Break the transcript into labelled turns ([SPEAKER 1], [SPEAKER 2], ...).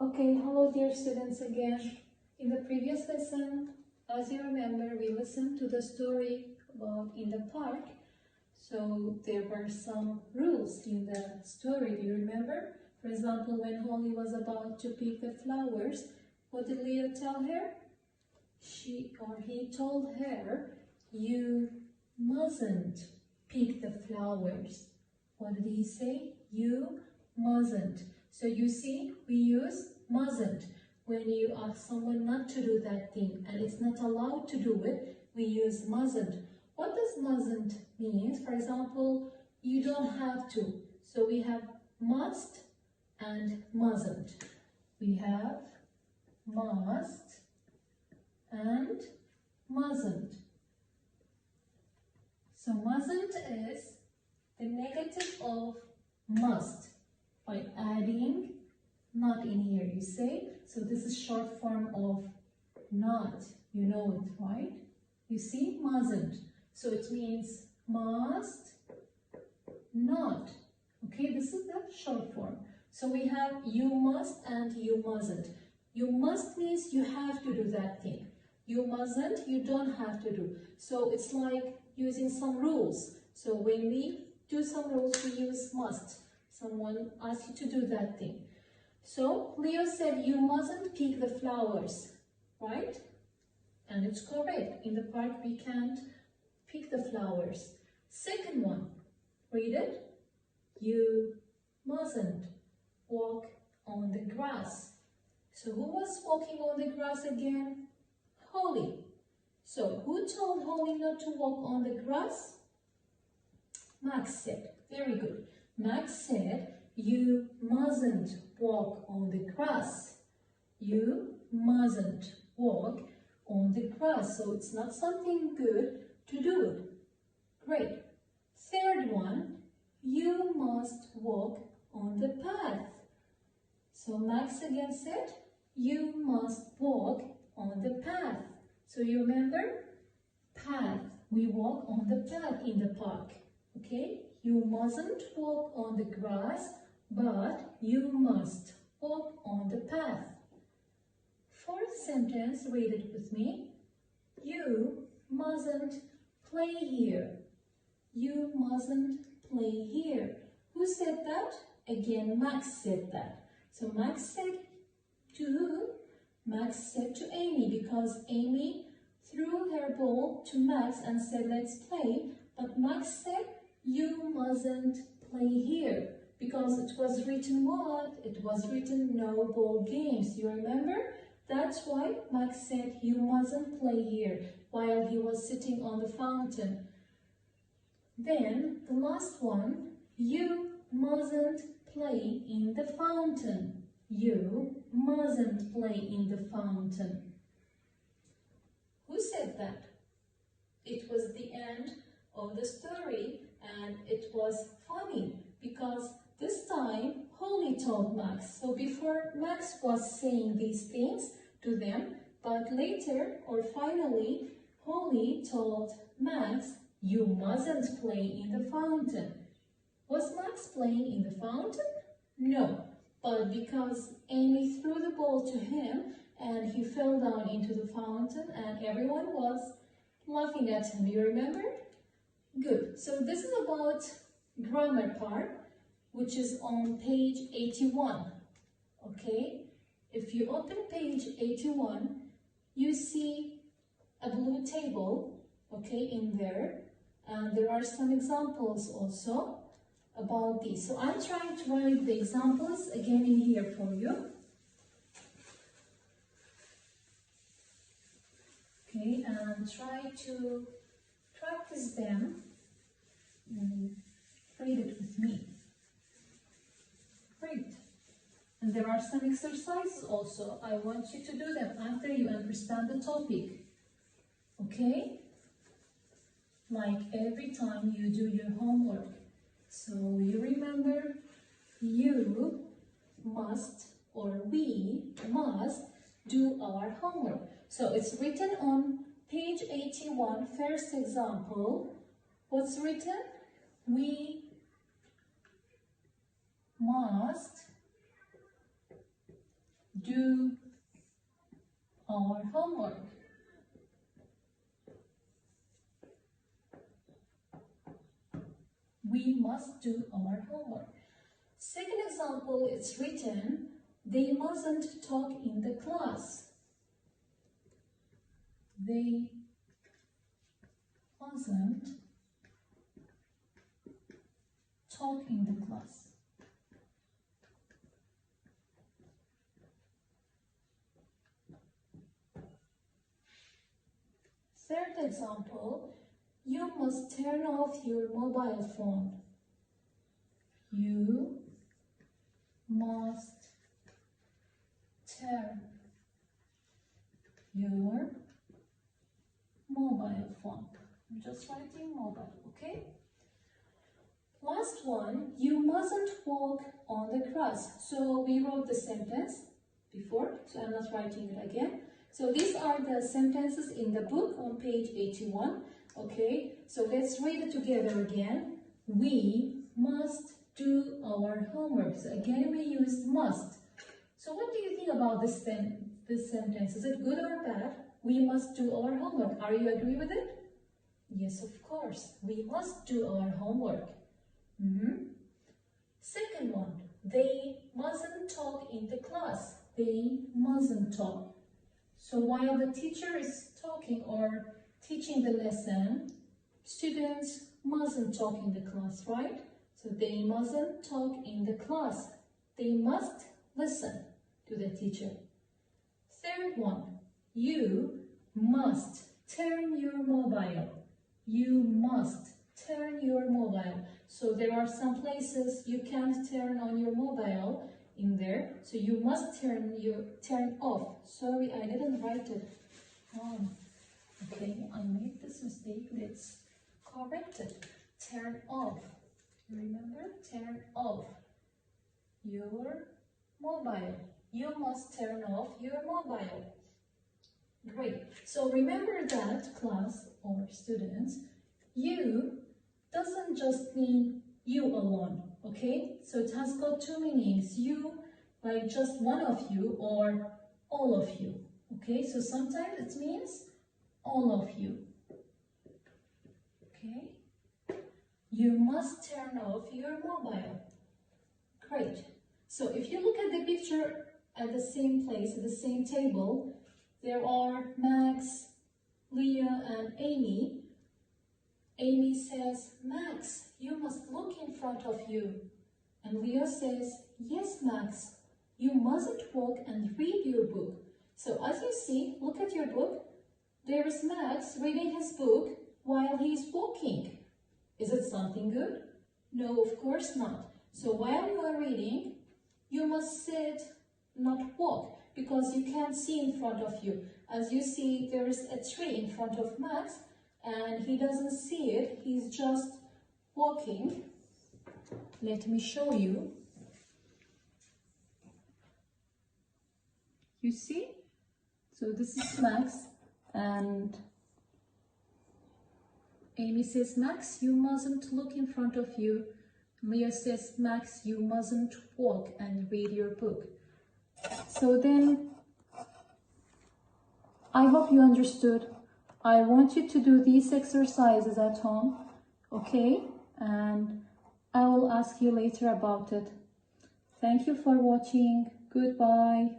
[SPEAKER 1] Okay, hello dear students again. In the previous lesson, as you remember, we listened to the story about in the park. So there were some rules in the story, do you remember? For example, when Holly was about to pick the flowers, what did Leo tell her? He told her, you mustn't pick the flowers. What did he say? You mustn't. So you see, we use mustn't. When you ask someone not to do that thing and it's not allowed to do it, we use mustn't. What does mustn't mean? For example, you don't have to. So we have must and mustn't. We have must and mustn't. So mustn't is the negative of must by adding not in here, you say. So this is short form of not. You know it, right? You see, mustn't. So it means must not. Okay, this is the short form. So we have you must and you mustn't. You must means you have to do that thing. You mustn't, you don't have to do. So it's like using some rules. So when we do some rules, we use must. Someone asks you to do that thing. So Leo said you mustn't pick the flowers, right? And it's correct. In the park we can't pick the flowers. Second one, read it. You mustn't walk on the grass. So who was walking on the grass again? Holly. So who told Holly not to walk on the grass? Max said. Very good. Max said, you mustn't walk on the grass. You mustn't walk on the grass. So it's not something good to do it. Great. Third one, you must walk on the path. So Max again said, you must walk on the path. So you remember? Path. We walk on the path in the park. Okay? You mustn't walk on the grass, but you must walk on the path. Fourth sentence, read it with me. You mustn't play here. You mustn't play here. Who said that? Again, Max said that. So Max said to who? Max said to Amy, because Amy threw her ball to Max and said, let's play. But Max said, you mustn't play here, because it was written what? It was written no ball games. You remember? That's why Max said you mustn't play here while he was sitting on the fountain. Then the last one, you mustn't play in the fountain. You mustn't play in the fountain. Who said that? It was the end of the story. And it was funny because this time Holly told Max. So before Max was saying these things to them, but later or finally Holly told Max, you mustn't play in the fountain. Was Max playing in the fountain? No, but because Amy threw the ball to him and he fell down into the fountain and everyone was laughing at him. You remember? Good. So this is about grammar part, which is on page 81. Okay? If you open page 81, you see a blue table, okay, in there. And there are some examples also about this. So I'm trying to write the examples again in here for you. Okay, and try to practice them and read it with me. Great. And there are some exercises also. I want you to do them after you understand the topic. Okay? Like every time you do your homework. So you remember, you must or we must do our homework. So it's written on page 81, first example. What's written? We must do our homework. We must do our homework. Second example, it's written, they mustn't talk in the class. They mustn't talk in the class. Third example, you must turn off your mobile phone. You must turn your mobile phone. I'm just writing mobile, okay? Last one, you mustn't walk on the grass. So we wrote the sentence before, so I'm not writing it again. So these are the sentences in the book on page 81. Okay, so let's read it together again. We must do our homework. So again, we use must. So what do you think about this sentence? Is it good or bad? We must do our homework. Are you agree with it? Yes, of course. We must do our homework. Second one, they mustn't talk in the class. They mustn't talk. So while the teacher is talking or teaching the lesson, students mustn't talk in the class, right? So they mustn't talk in the class. They must listen to the teacher. Third one, you must turn your mobile. You must turn your mobile. So there are some places you can't turn on your mobile in there. So you must turn off. Sorry, I didn't write it on. Okay, I made this mistake. Let's correct it. Turn off. Remember, turn off your mobile. You must turn off your mobile. Great. So remember that, class or students, you doesn't just mean you alone, okay? So it has got two meanings. You, like just one of you or all of you, okay? So sometimes it means all of you, okay? You must turn off your mobile. Great. So if you look at the picture at the same place, at the same table, there are Max, Leah, and Amy. Amy says, Max, you must look in front of you. And Leah says, yes, Max, you mustn't walk and read your book. So as you see, look at your book. There is Max reading his book while he's walking. Is it something good? No, of course not. So while you are reading, you must sit, not walk, because you can't see in front of you. As you see, there is a tree in front of Max, and he doesn't see it. He's just walking. Let me show you. You see? So this is Max, and Amy says, Max, you mustn't look in front of you. Leah says, Max, you mustn't walk and read your book. So then, I hope you understood. I want you to do these exercises at home, okay? And I will ask you later about it. Thank you for watching. Goodbye.